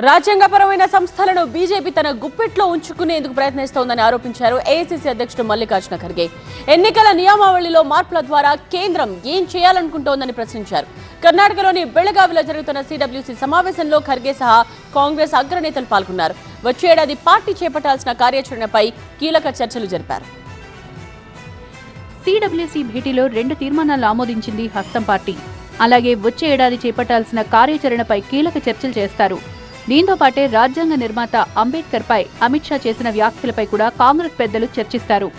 రాజ్యాంగపరమైన సంస్థలను బీజేపీ తన గుప్పిట్లో ఉంచుకునేందుకు ప్రయత్నిస్తోందని ఆరోపించారు ఏఐసీసీ అధ్యక్షుడు మల్లికార్జున ఖర్గే. ఎన్నికల నియమావళిలో మార్పుల ద్వారా కేంద్రం ఏం చేయాలనుకుంటోందని ప్రశ్నించారు. కర్ణాటకలోని బెళగావిలో జరుగుతున్న సిడబ్ల్యూసీ సమావేశంలో ఖర్గే సహా కాంగ్రెస్ అగ్రనేతలు పాల్గొన్నారు. వచ్చే ఏడాది పార్టీ చేపట్టాల్సిన కార్యాచరణపై కీలక చర్చలు జరిపారు. సిడబ్ల్యూసీ భేటీలో 2 తీర్మానాలు ఆమోదించింది హస్తం పార్టీ. అలాగే వచ్చే ఏడాది చేపట్టాల్సిన కార్యాచరణపై కీలక చర్చలు చేస్తారు. దీంతో పాటే రాజ్యాంగ నిర్మాత అంబేద్కర్ పై అమిత్ షా చేసిన వ్యాఖ్యలపై కూడా కాంగ్రెస్ పెద్దలు చర్చిస్తారు.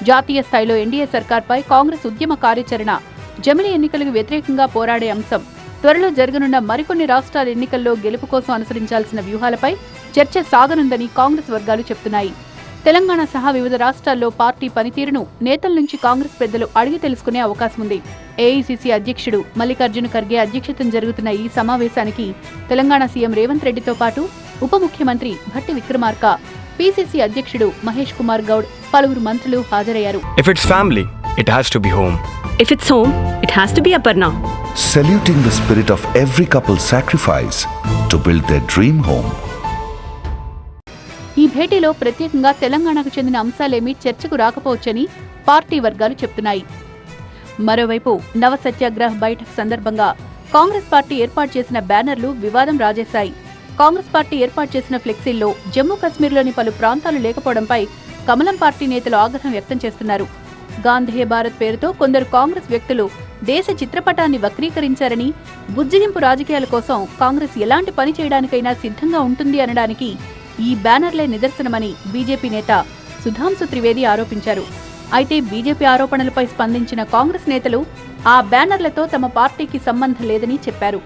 జాతీయ స్థాయిలో ఎన్డీఏ సర్కార్పై కాంగ్రెస్ ఉద్యమ కార్యాచరణ, జమిలీ ఎన్నికలకు వ్యతిరేకంగా పోరాడే అంశం, త్వరలో జరగనున్న మరికొన్ని రాష్ట్రాల ఎన్నికల్లో గెలుపు కోసం అనుసరించాల్సిన వ్యూహాలపై చర్చ సాగనుందని కాంగ్రెస్ వర్గాలు చెబుతున్నాయి. తెలంగాణ సహా వివిధ రాష్ట్రాల్లో పార్టీ పనితీరును నేతల నుంచి కాంగ్రెస్ పెద్దలు అడిగి తెలుసుకునే అవకాశం ఉంది. ఏఐసీసీ అధ్యక్షుడు మల్లికార్జున ఖర్గే అధ్యక్షతన జరుగుతున్న ఈ సమావేశానికి తెలంగాణ సీఎం రేవంత్ రెడ్డితో పాటు ఉప ముఖ్యమంత్రి భట్టి విక్రమార్క, పీసీసీ అధ్యక్షుడు మహేష్ కుమార్ గౌడ్, పలువురు మంత్రులు హాజరయ్యారు. If it's family, it has to be home. If it's home, it has to be Aparna. Saluting the spirit of every couple's sacrifice to build their dream home. ఈ భేటీలో ప్రత్యేకంగా తెలంగాణకు చెందిన అంశాలేమీ చర్చకు రాకపోవచ్చని పార్టీ వర్గాలు చెబుతున్నాయి. మరోవైపు నవ సత్యాగ్రహ్ బైఠక్ సందర్భంగా కాంగ్రెస్ పార్టీ ఏర్పాటు చేసిన బ్యానర్లు వివాదం రాజేశాయి. కాంగ్రెస్ పార్టీ ఏర్పాటు చేసిన ఫ్లెక్సీల్లో జమ్మూ కశ్మీర్లోని పలు ప్రాంతాలు లేకపోవడంపై కమలం పార్టీ నేతలు ఆగ్రహం వ్యక్తం చేస్తున్నారు. గాంధీ భారత్ పేరుతో కొందరు కాంగ్రెస్ వ్యక్తులు దేశ చిత్రపటాన్ని వక్రీకరించారని, బుజ్జిగింపు రాజకీయాల కోసం కాంగ్రెస్ ఎలాంటి పని చేయడానికైనా సిద్ధంగా ఉంటుంది అనడానికి ఈ బ్యానర్లే నిదర్శనమని బీజేపీ నేత సుధాంశు త్రివేది ఆరోపించారు. అయితే బీజేపీ ఆరోపణలపై స్పందించిన కాంగ్రెస్ నేతలు ఆ బ్యానర్లతో తమ పార్టీకి సంబంధం లేదని చెప్పారు.